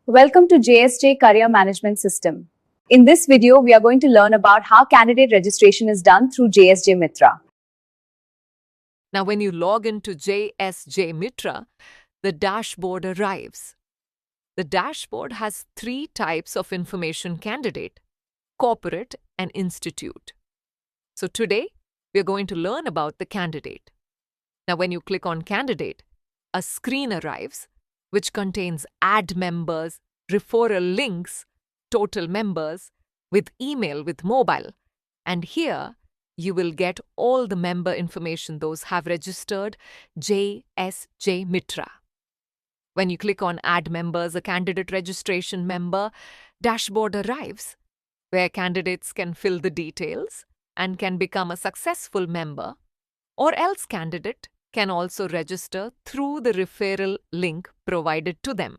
Welcome to JSJ Career Management System. In this video, we are going to learn about how candidate registration is done through JSJ Mitra. Now, when you log into JSJ Mitra, the dashboard arrives. The dashboard has three types of information: candidate, corporate, and institute. So today, we are going to learn about the candidate. Now, when you click on candidate, a screen arrives which contains add members, referral links, total members, with email, with mobile. And here, you will get all the member information those have registered JSJ Mitra. When you click on Add Members, a candidate registration member dashboard arrives, where candidates can fill the details and can become a successful member, or else candidate can also register through the referral link provided to them.